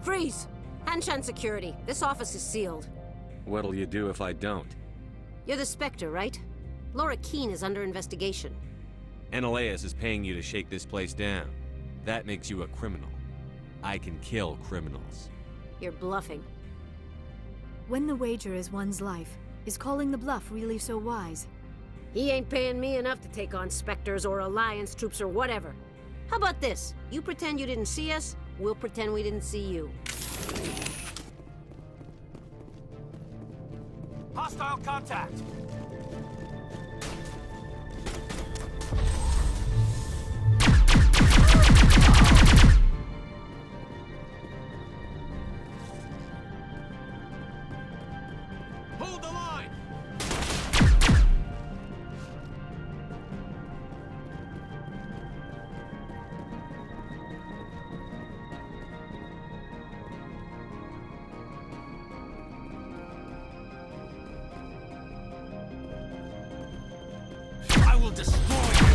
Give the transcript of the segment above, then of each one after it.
Freeze! Hanshan security. This office is sealed. What'll you do if I don't? You're the Spectre, right? Laura Keene is under investigation. Ananias is paying you to shake this place down. That makes you a criminal. I can kill criminals. You're bluffing. When the wager is one's life, is calling the bluff really so wise? He ain't paying me enough to take on Spectres or Alliance troops or whatever. How about this? You pretend you didn't see us, we'll pretend we didn't see you. Hostile contact! Hold the line! I will destroy you!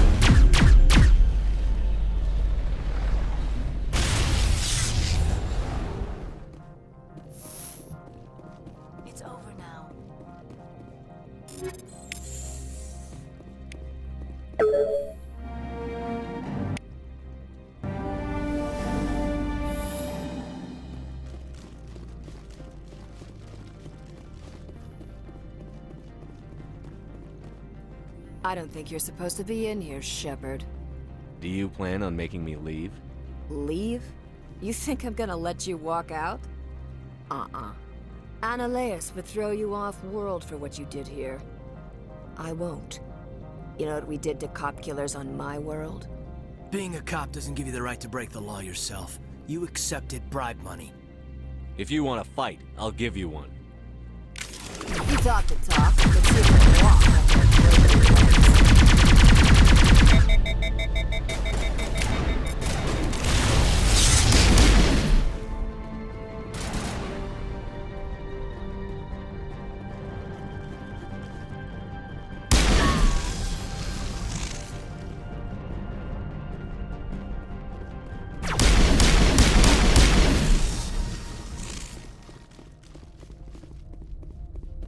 It's over now. I don't think you're supposed to be in here, Shepard. Do you plan on making me leave? Leave? You think I'm gonna let you walk out? Ananias would throw you off-world for what you did here. I won't. You know what we did to cop killers on my world? Being a cop doesn't give you the right to break the law yourself. You accepted bribe money. If you want to fight, I'll give you one. You talk the talk, but see if you can walk.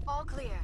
All clear.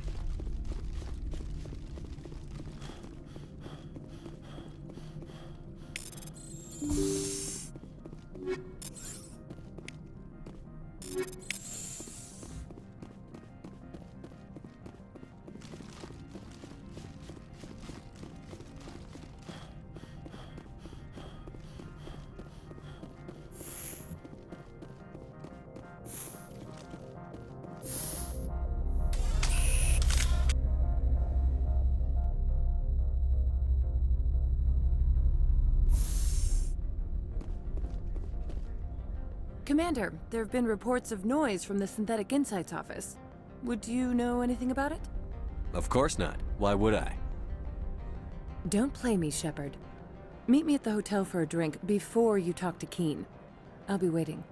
Commander, there have been reports of noise from the Synthetic Insights office. Would you know anything about it? Of course not. Why would I? Don't play me, Shepard. Meet me at the hotel for a drink before you talk to Keene. I'll be waiting.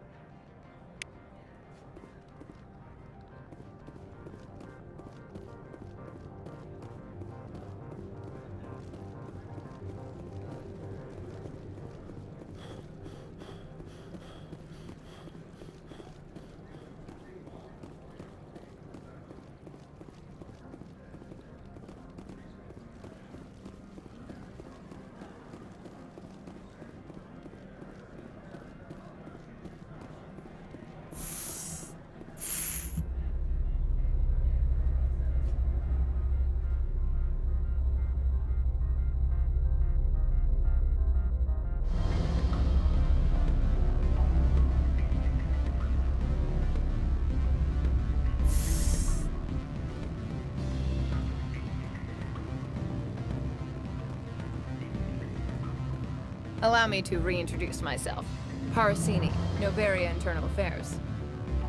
Allow me to reintroduce myself. Parasini, Novaria Internal Affairs.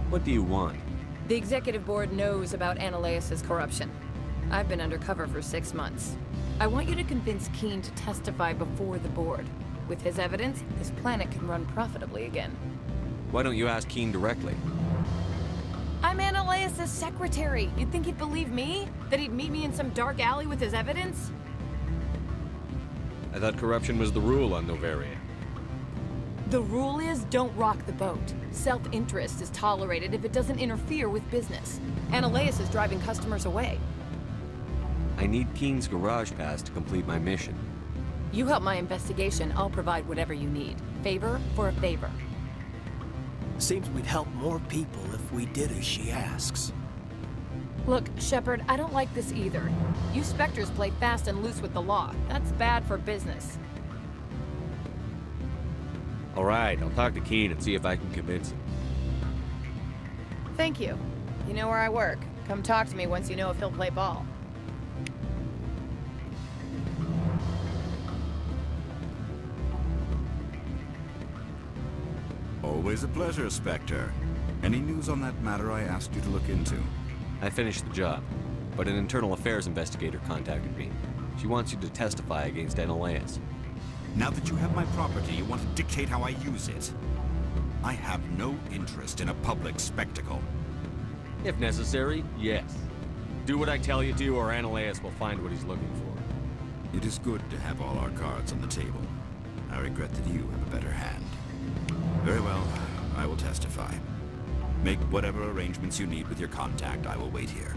What do you want? The Executive Board knows about Ananias' corruption. I've been undercover for 6 months. I want you to convince Keene to testify before the Board. With his evidence, this planet can run profitably again. Why don't you ask Keene directly? I'm Ananias' secretary. You'd think he'd believe me? That he'd meet me in some dark alley with his evidence? I thought corruption was the rule on Novaria. The rule is don't rock the boat. Self-interest is tolerated if it doesn't interfere with business. Analeus is driving customers away. I need Keen's garage pass to complete my mission. You help my investigation, I'll provide whatever you need. Favor for a favor. Seems we'd help more people if we did as she asks. Look, Shepard, I don't like this either. You Spectres play fast and loose with the law. That's bad for business. All right, I'll talk to Keen and see if I can convince him. Thank you. You know where I work. Come talk to me once you know if he'll play ball. Always a pleasure, Spectre. Any news on that matter I asked you to look into? I finished the job, but an internal affairs investigator contacted me. She wants you to testify against Analeus. Now that you have my property, you want to dictate how I use it. I have no interest in a public spectacle. If necessary, yes. Do what I tell you to, or Analeus will find what he's looking for. It is good to have all our cards on the table. I regret that you have a better hand. Very well, I will testify. Make whatever arrangements you need with your contact. I will wait here.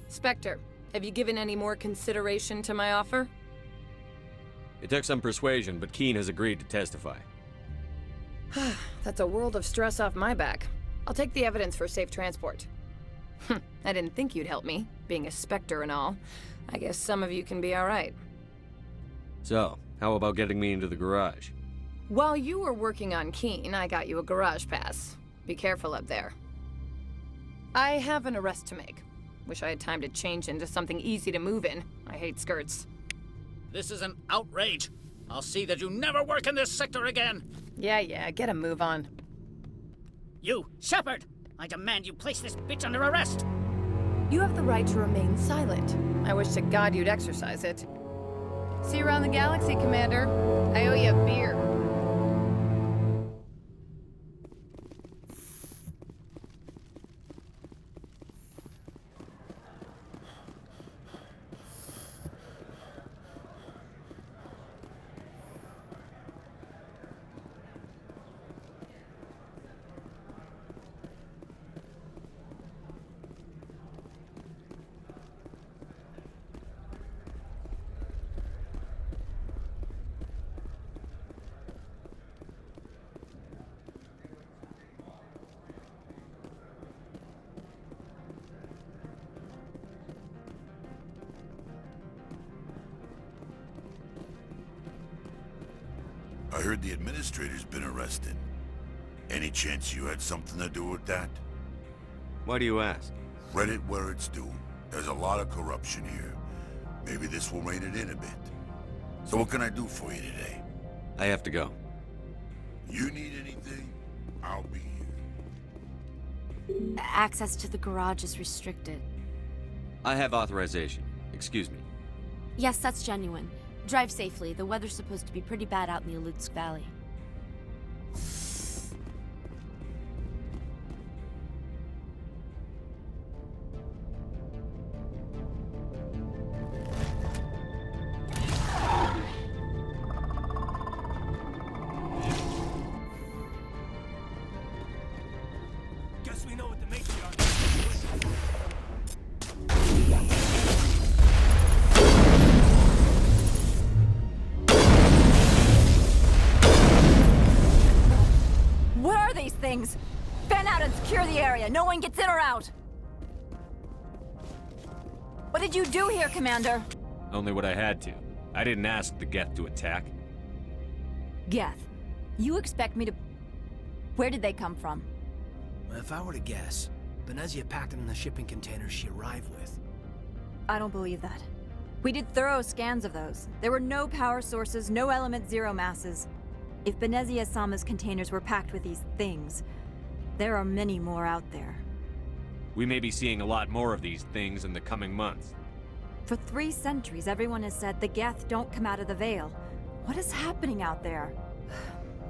Spectre, have you given any more consideration to my offer? It took some persuasion, but Keen has agreed to testify. That's a world of stress off my back. I'll take the evidence for safe transport. I didn't think you'd help me, being a Spectre and all. I guess some of you can be alright. So, how about getting me into the garage? While you were working on Keen, I got you a garage pass. Be careful up there. I have an arrest to make. Wish I had time to change into something easy to move in. I hate skirts. This is an outrage. I'll see that you never work in this sector again. Yeah, get a move on. You, Shepard! I demand you place this bitch under arrest! You have the right to remain silent. I wish to God you'd exercise it. See you around the galaxy, Commander. I owe you a beer. I heard the administrator's been arrested. Any chance you had something to do with that? Why do you ask? Read it where it's due. There's a lot of corruption here. Maybe this will rein it in a bit. So what can I do for you today? I have to go. You need anything? I'll be here. Access to the garage is restricted. I have authorization. Excuse me. Yes, that's genuine. Drive safely. The weather's supposed to be pretty bad out in the Alutsk Valley. Guess we know what the matriarch is. things. Fan out and secure the area. No one gets in or out. What did you do here, Commander? Only what I had to. I didn't ask the Geth to attack. Geth, you expect me to... Where did they come from? If I were to guess, Venezia packed them in the shipping containers she arrived with. I don't believe that. We did thorough scans of those. There were no power sources, no element zero masses. If Venezia-sama's containers were packed with these things, there are many more out there. We may be seeing a lot more of these things in the coming months. For 3 centuries, everyone has said the Geth don't come out of the Veil. What is happening out there?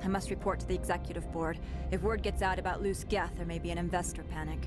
I must report to the Executive Board. If word gets out about loose Geth, there may be an investor panic.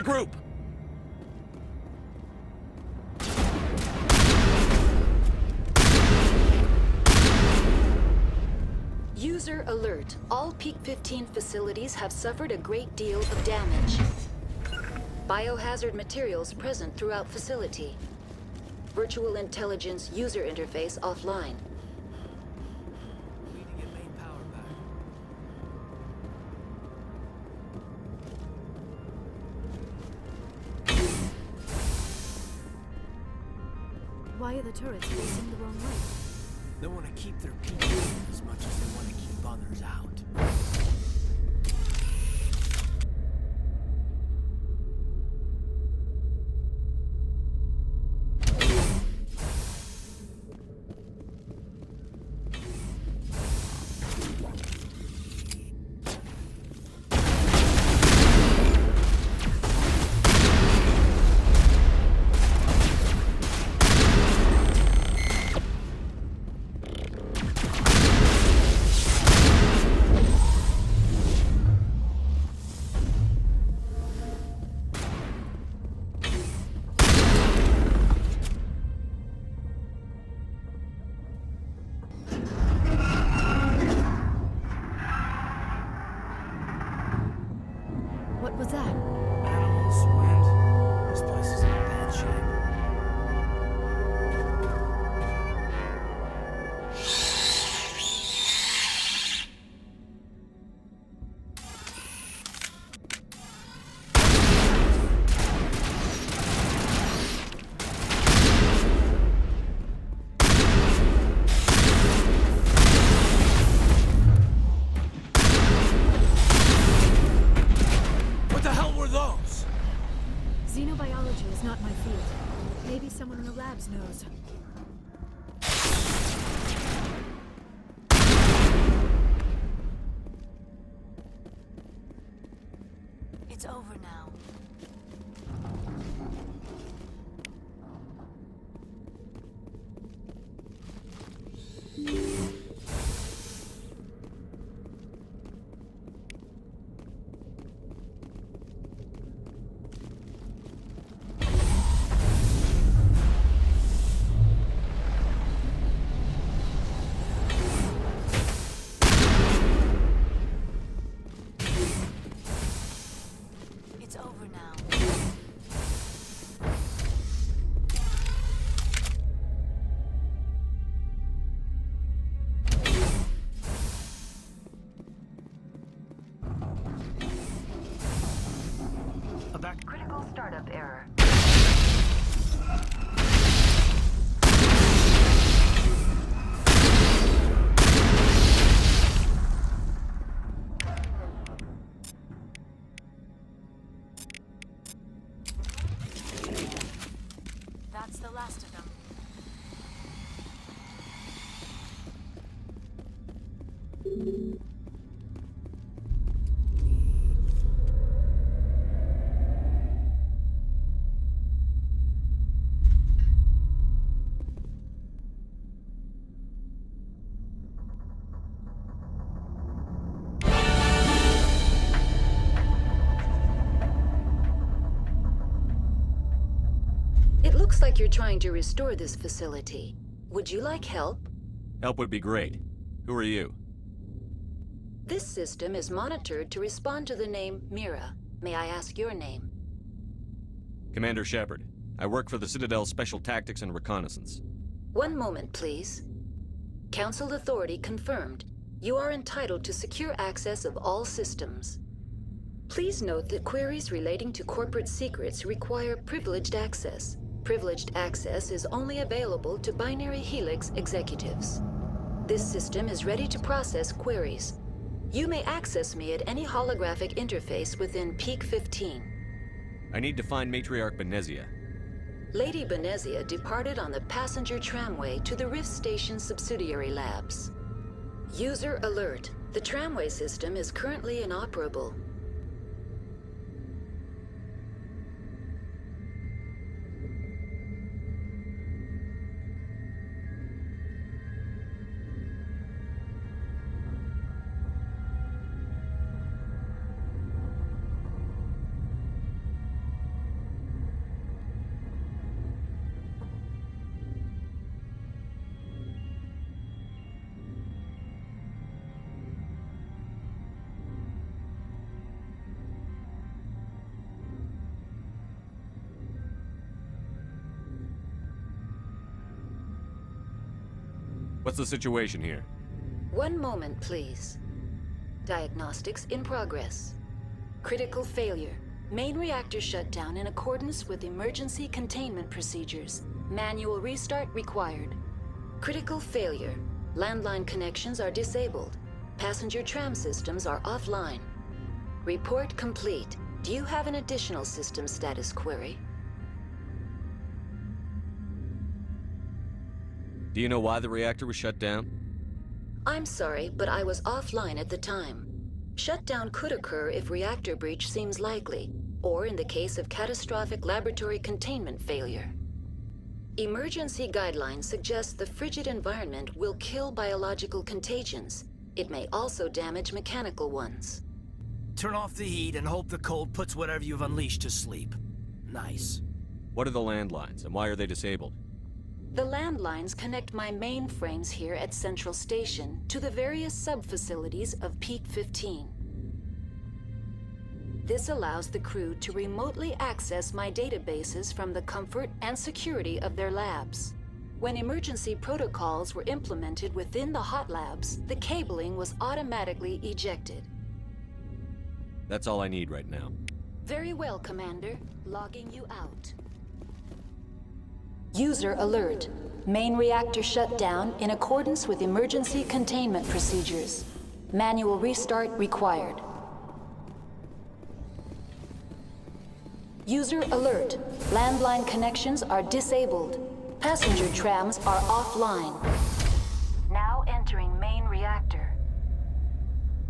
Regroup! User alert. All Peak 15 facilities have suffered a great deal of damage. Biohazard materials present throughout facility. Virtual intelligence user interface offline. We need to get main power back. Why are the turrets facing the wrong way? They want to keep their people as much as they want to keep others out. What was that? Animals, wind. This place is in bad shape. What the hell were those? Xenobiology is not my field. Maybe someone in the labs knows. It's over now. It's over now. Back. Critical startup error. That's the last of them. It looks like you're trying to restore this facility. Would you like help? Help would be great. Who are you? This system is monitored to respond to the name Mira. May I ask your name? Commander Shepard. I work for the Citadel Special Tactics and Reconnaissance. One moment, please. Council authority confirmed. You are entitled to secure access of all systems. Please note that queries relating to corporate secrets require privileged access. Privileged access is only available to Binary Helix executives. This system is ready to process queries. You may access me at any holographic interface within Peak 15. I need to find Matriarch Benezia. Lady Benezia departed on the passenger tramway to the Rift Station subsidiary labs. User alert. The tramway system is currently inoperable. What's the situation here? One moment, please. Diagnostics in progress. Critical failure. Main reactor shut down in accordance with emergency containment procedures. Manual restart required. Critical failure. Landline connections are disabled. Passenger tram systems are offline. Report complete. Do you have an additional system status query? Do you know why the reactor was shut down? I'm sorry, but I was offline at the time. Shutdown could occur if reactor breach seems likely, or in the case of catastrophic laboratory containment failure. Emergency guidelines suggest the frigid environment will kill biological contagions. It may also damage mechanical ones. Turn off the heat and hope the cold puts whatever you've unleashed to sleep. Nice. What are the landlines, and why are they disabled? The landlines connect my mainframes here at Central Station to the various sub-facilities of Peak 15. This allows the crew to remotely access my databases from the comfort and security of their labs. When emergency protocols were implemented within the hot labs, the cabling was automatically ejected. That's all I need right now. Very well, Commander. Logging you out. User alert. Main reactor shut down in accordance with emergency containment procedures. Manual restart required. User alert. Landline connections are disabled. Passenger trams are offline. Now entering main reactor.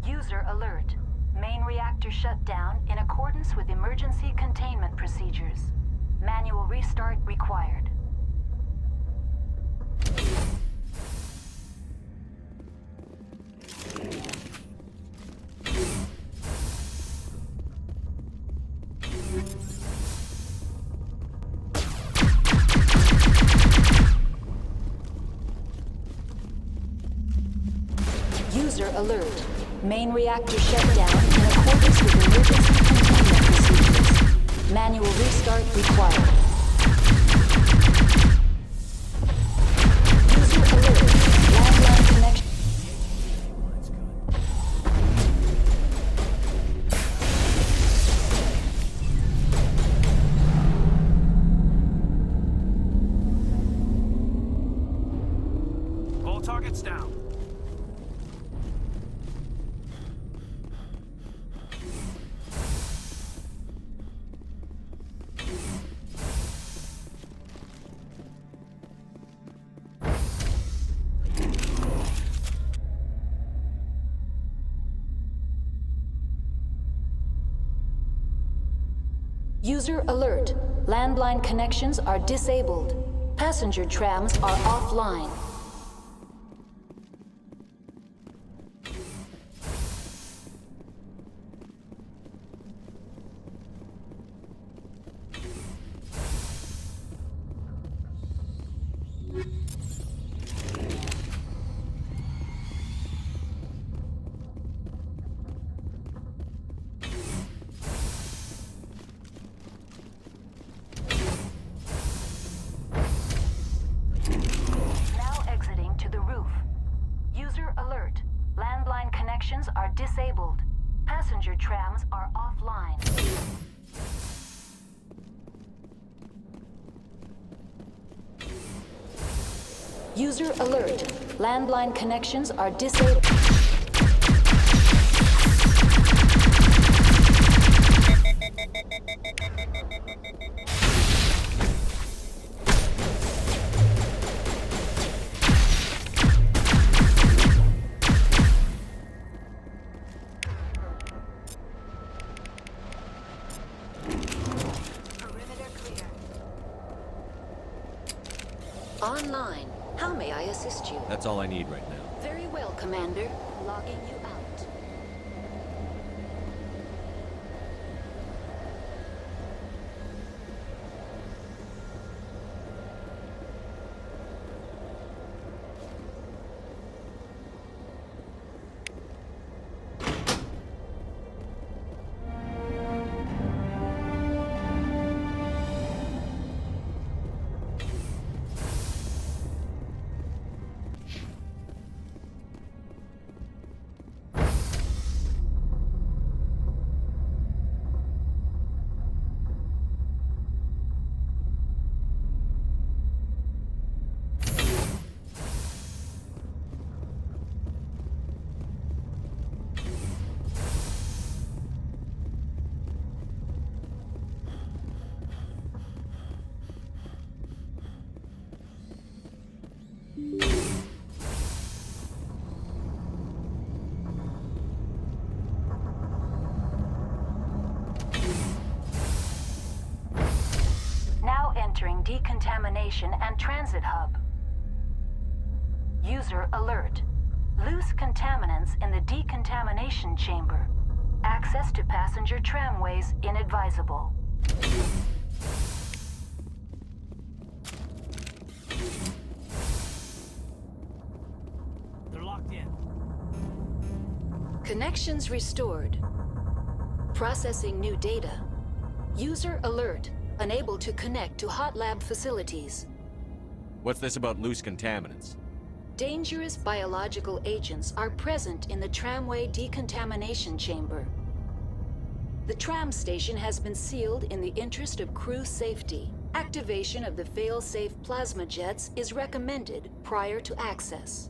User alert. Main reactor shut down in accordance with emergency containment procedures. Manual restart required. User alert. Main reactor shut down in accordance with emergency containment procedures. Manual restart required. User alert. Landline connection. All targets down. User alert. Landline connections are disabled. Passenger trams are offline. Are disabled. Passenger trams are offline. User alert. Landline connections are disabled. Online. How may I assist you? That's all I need right now. Very well, Commander. Logging you out. decontamination and transit hub. User alert. Loose contaminants in the decontamination chamber. Access to passenger tramways inadvisable. They're locked in. Connections restored. Processing new data. User alert. Unable to connect to hot lab facilities. What's this about loose contaminants? Dangerous biological agents are present in the tramway decontamination chamber. The tram station has been sealed in the interest of crew safety. Activation of the fail-safe plasma jets is recommended prior to access.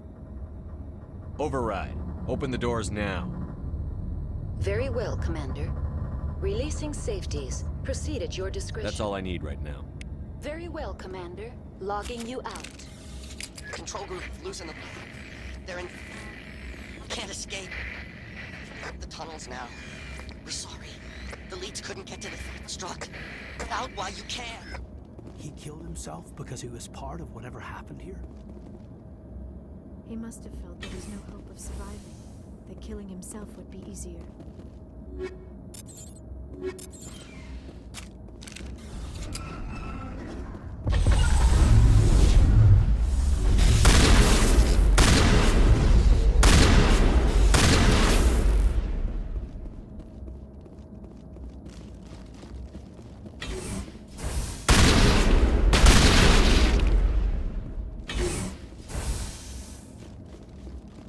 Override. Open the doors now. Very well, Commander. Releasing safeties. Proceed at your discretion. That's all I need right now. Very well, Commander. Logging you out. Control group, loosen the... They're in... Can't escape. The tunnels now. We're sorry. The leads couldn't get to the struck. Get out while you can. He killed himself because he was part of whatever happened here? He must have felt there was no hope of surviving, that killing himself would be easier.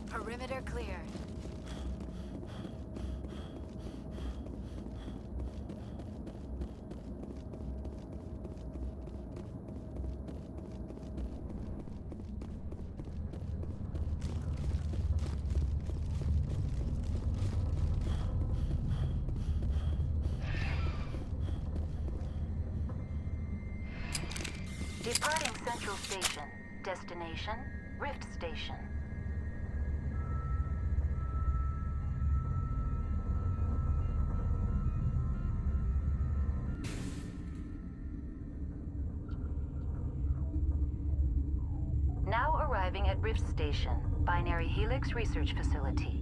Perimeter clear. Departing Central Station. Destination, Rift Station. Now arriving at Rift Station, Binary Helix Research Facility.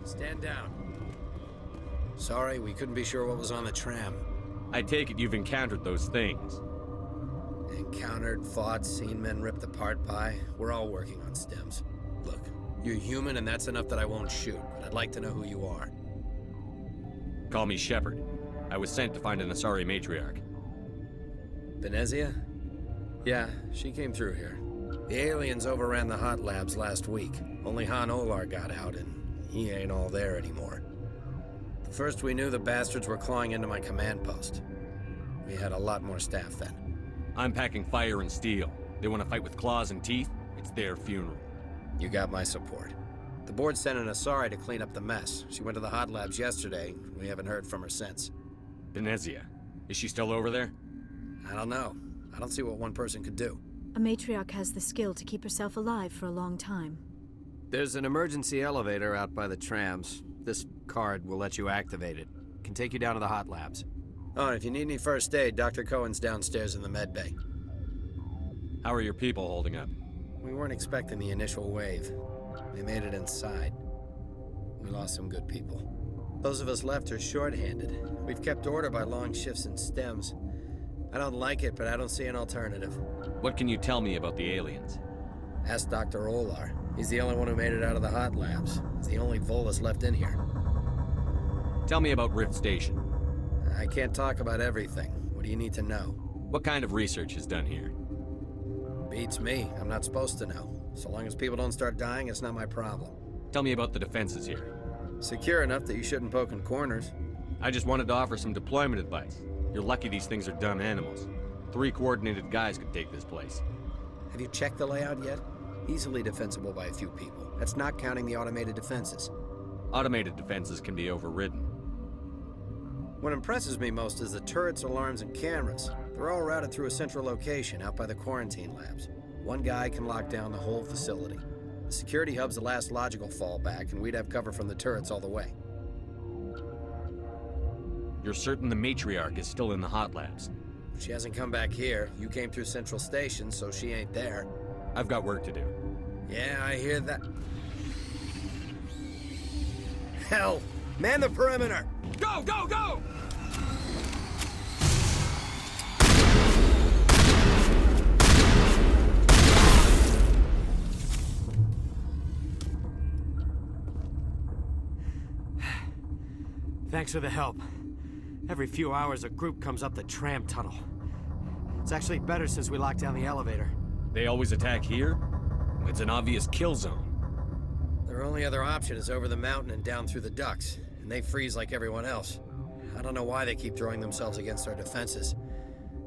Stand down. Sorry, we couldn't be sure what was on the tram. I take it you've encountered those things. Encountered, fought, seen men ripped apart by. We're all working on stems. Look, you're human and that's enough that I won't shoot, but I'd like to know who you are. Call me Shepard. I was sent to find an Asari matriarch. Venezia? Yeah, she came through here. The aliens overran the hot labs last week. Only Han Olar got out and he ain't all there anymore. The first we knew, the bastards were clawing into my command post. We had a lot more staff then. I'm packing fire and steel. They want to fight with claws and teeth? It's their funeral. You got my support. The board sent an Asari to clean up the mess. She went to the hot labs yesterday. We haven't heard from her since. Venezia. Is she still over there? I don't know. I don't see what one person could do. A matriarch has the skill to keep herself alive for a long time. There's an emergency elevator out by the trams. This card will let you activate it. Can take you down to the hot labs. Oh, and if you need any first aid, Dr. Cohen's downstairs in the med bay. How are your people holding up? We weren't expecting the initial wave. They made it inside. We lost some good people. Those of us left are short-handed. We've kept order by long shifts and stems. I don't like it, but I don't see an alternative. What can you tell me about the aliens? Ask Dr. Olar. He's the only one who made it out of the hot labs. He's the only Volus left in here. Tell me about Rift Station. I can't talk about everything. What do you need to know? What kind of research is done here? Beats me. I'm not supposed to know. So long as people don't start dying, it's not my problem. Tell me about the defenses here. Secure enough that you shouldn't poke in corners. I just wanted to offer some deployment advice. You're lucky these things are dumb animals. 3 coordinated guys could take this place. Have you checked the layout yet? Easily defensible by a few people. That's not counting the automated defenses. Automated defenses can be overridden. What impresses me most is the turrets, alarms, and cameras. They're all routed through a central location out by the quarantine labs. One guy can lock down the whole facility. The security hub's the last logical fallback, and we'd have cover from the turrets all the way. You're certain the matriarch is still in the hot labs? She hasn't come back here. You came through Central Station, so she ain't there. I've got work to do. Yeah, I hear that. Hell! Man the perimeter! Go, go, go! Thanks for the help. Every few hours, a group comes up the tram tunnel. It's actually better since we locked down the elevator. They always attack here? It's an obvious kill zone. Their only other option is over the mountain and down through the ducts, and they freeze like everyone else. I don't know why they keep throwing themselves against our defenses.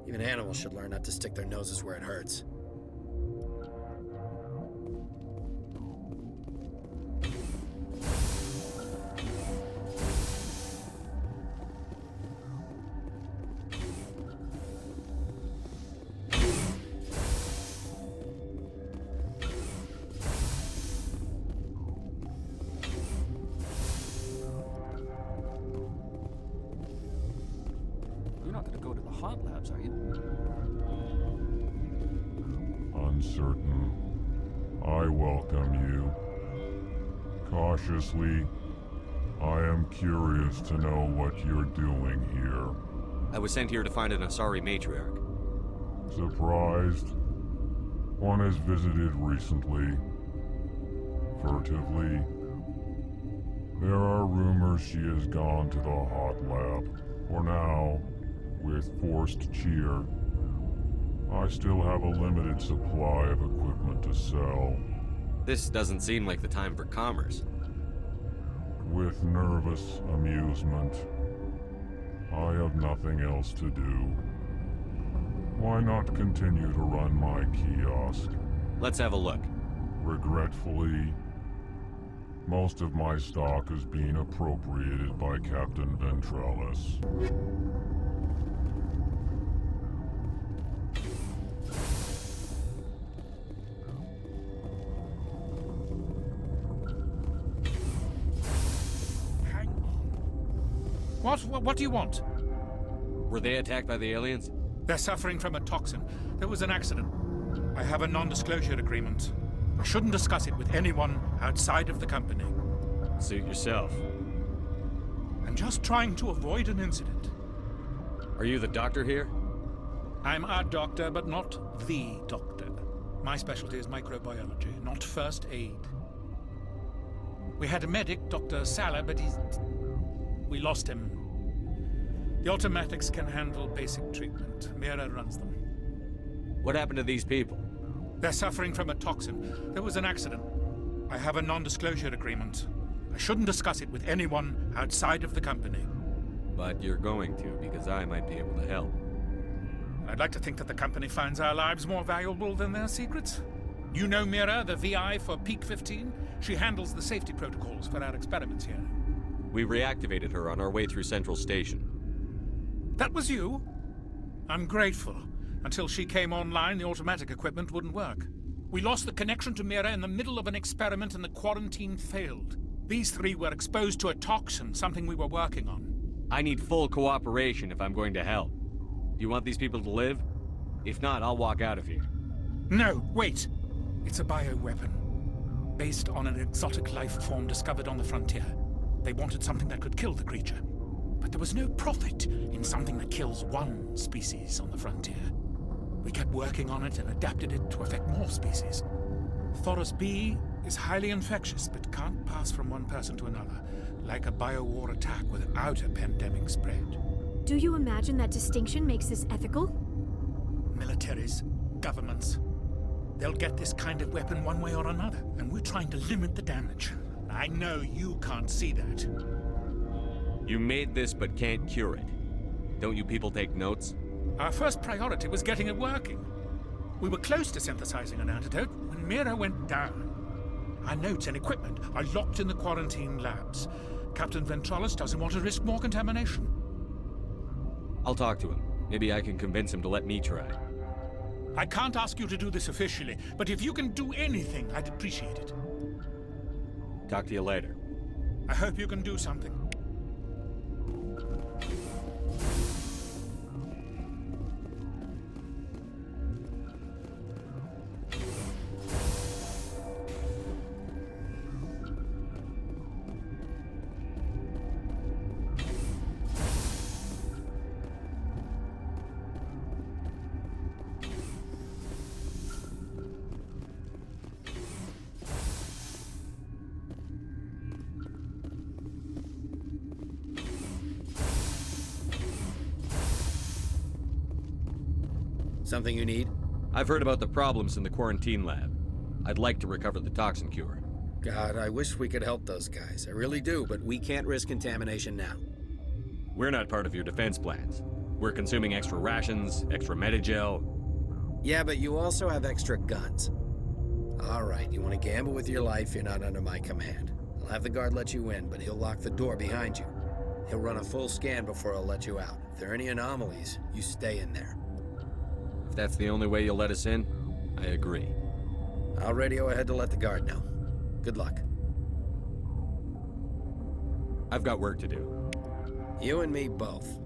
Even animals should learn not to stick their noses where it hurts. You're not gonna go to the hot labs, are you? Uncertain. I welcome you. Cautiously, I am curious to know what you're doing here. I was sent here to find an Asari matriarch. Surprised? One has visited recently. Furtively. There are rumors she has gone to the hot lab. For now, with forced cheer, I still have a limited supply of equipment to sell. This doesn't seem like the time for commerce. With nervous amusement. I have nothing else to do. Why not continue to run my kiosk? Let's have a look. Regretfully, most of my stock is being appropriated by Captain Ventralis. What do you want? Were they attacked by the aliens? They're suffering from a toxin. There was an accident. I have a non-disclosure agreement. I shouldn't discuss it with anyone outside of the company. Suit yourself. I'm just trying to avoid an incident. Are you the doctor here? I'm a doctor, but not the doctor. My specialty is microbiology, not first aid. We had a medic, Dr. Salah, but we lost him. The automatics can handle basic treatment. Mira runs them. What happened to these people? They're suffering from a toxin. There was an accident. I have a non-disclosure agreement. I shouldn't discuss it with anyone outside of the company. But you're going to, because I might be able to help. I'd like to think that the company finds our lives more valuable than their secrets. You know Mira, the VI for Peak 15? She handles the safety protocols for our experiments here. We reactivated her on our way through Central Station. That was you? I'm grateful. Until she came online, the automatic equipment wouldn't work. We lost the connection to Mira in the middle of an experiment and the quarantine failed. These 3 were exposed to a toxin, something we were working on. I need full cooperation if I'm going to help. Do you want these people to live? If not, I'll walk out of here. No, wait. It's a bioweapon. Based on an exotic life form discovered on the frontier. They wanted something that could kill the creature. But there was no profit in something that kills one species on the frontier. We kept working on it and adapted it to affect more species. Thoros B is highly infectious, but can't pass from one person to another, like a biowar attack without a pandemic spread. Do you imagine that distinction makes this ethical? Militaries, governments. They'll get this kind of weapon one way or another, and we're trying to limit the damage. I know you can't see that. You made this but can't cure it. Don't you people take notes? Our first priority was getting it working. We were close to synthesizing an antidote when Mira went down. Our notes and equipment are locked in the quarantine labs. Captain Ventralis doesn't want to risk more contamination. I'll talk to him. Maybe I can convince him to let me try. I can't ask you to do this officially, but if you can do anything, I'd appreciate it. Talk to you later. I hope you can do something. Something you need? I've heard about the problems in the quarantine lab. I'd like to recover the toxin cure. God, I wish we could help those guys. I really do, but we can't risk contamination now. We're not part of your defense plans. We're consuming extra rations, extra Medigel. Yeah, but you also have extra guns. All right, you want to gamble with your life, you're not under my command. I'll have the guard let you in, but he'll lock the door behind you. He'll run a full scan before he'll let you out. If there are any anomalies, you stay in there. If that's the only way you'll let us in, I agree. I'll radio ahead to let the guard know. Good luck. I've got work to do. You and me both.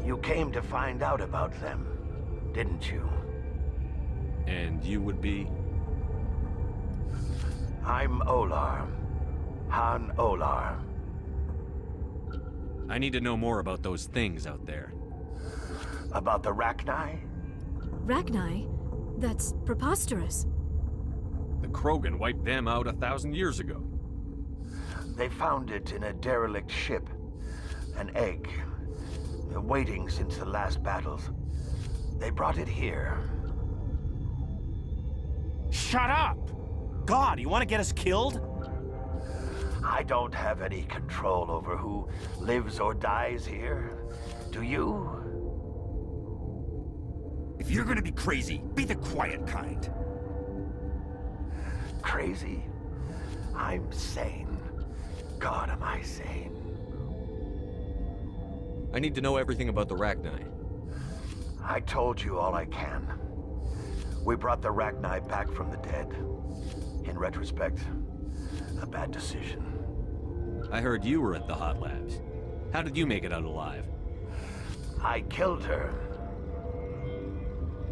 You came to find out about them, didn't you? And you would be? I'm Olar. Han Olar. I need to know more about those things out there. About the Rachni? Rachni? That's preposterous. The Krogan wiped them out 1,000 years ago. They found it in a derelict ship. An egg. Waiting since the last battles. They brought it here. Shut up! God, you want to get us killed? I don't have any control over who lives or dies here. Do you? If you're gonna be crazy, be the quiet kind. Crazy? I'm sane. God, am I sane? I need to know everything about the Rachni. I told you all I can. We brought the Rachni back from the dead. In retrospect, a bad decision. I heard you were at the hot labs. How did you make it out alive? I killed her.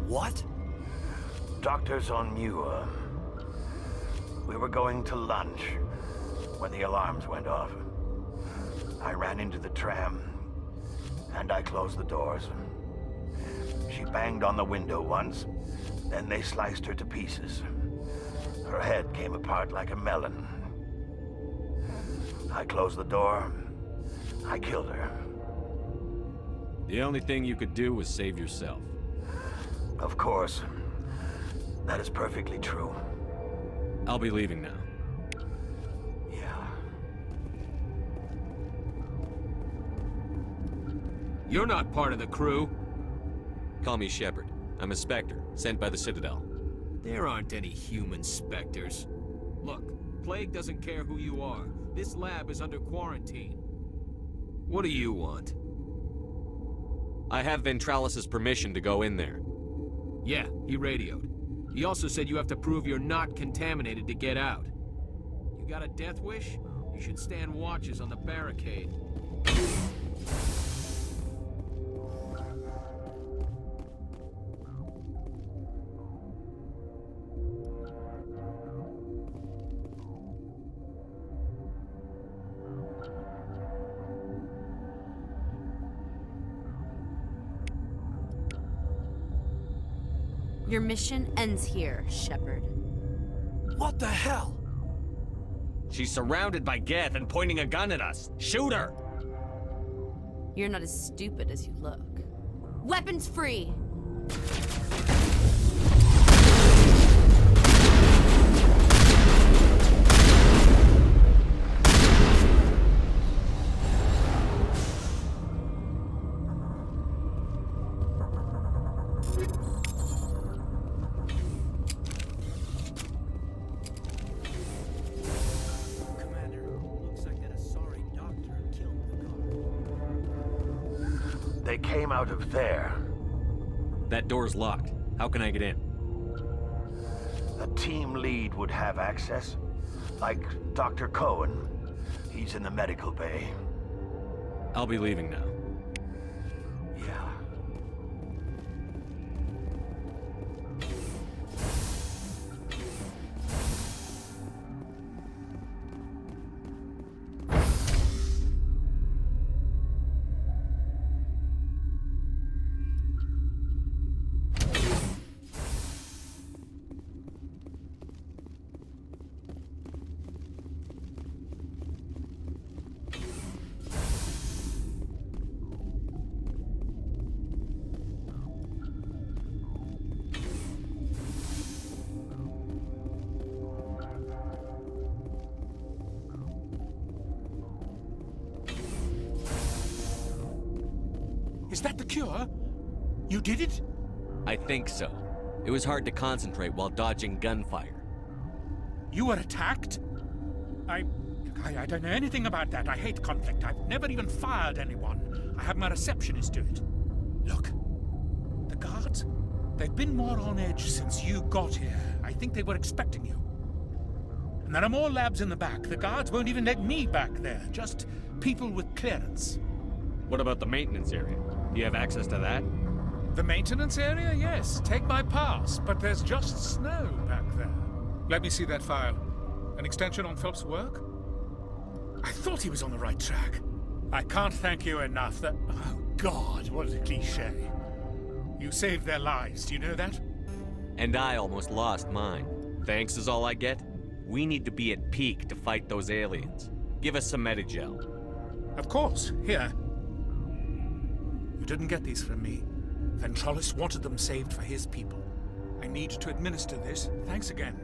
What? Doctors on Muir. We were going to lunch when the alarms went off. I ran into the tram, and I closed the doors. She banged on the window once, then they sliced her to pieces. Her head came apart like a melon. I closed the door. I killed her. The only thing you could do was save yourself. Of course. That is perfectly true. I'll be leaving now. Yeah. You're not part of the crew. Call me Shepard. I'm a Spectre, sent by the Citadel. There aren't any human specters. Look, Plague doesn't care who you are. This lab is under quarantine. What do you want? I have Ventralis' permission to go in there. Yeah, he radioed. He also said you have to prove you're not contaminated to get out. You got a death wish? You should stand watches on the barricade. Your mission ends here, Shepard. What the hell? She's surrounded by Geth and pointing a gun at us. Shoot her! You're not as stupid as you look. Weapons free! They came out of there. That door's locked. How can I get in? A team lead would have access. Like Dr. Cohen. He's in the medical bay. I'll be leaving now. Yeah. Is that the cure? You did it? I think so. It was hard to concentrate while dodging gunfire. You were attacked? I don't know anything about that. I hate conflict. I've never even fired anyone. I have my receptionist do it. Look, the guards, they've been more on edge since you got here. I think they were expecting you. And there are more labs in the back. The guards won't even let me back there. Just people with clearance. What about the maintenance area? Do you have access to that? The maintenance area? Yes. Take my pass. But there's just snow back there. Let me see that file. An extension on Phelps' work? I thought he was on the right track. I can't thank you enough that... Oh, God, what a cliché. You saved their lives, do you know that? And I almost lost mine. Thanks is all I get? We need to be at peak to fight those aliens. Give us some Medigel. Of course. Here. You didn't get these from me. Ventrollis wanted them saved for his people. I need to administer this. Thanks again.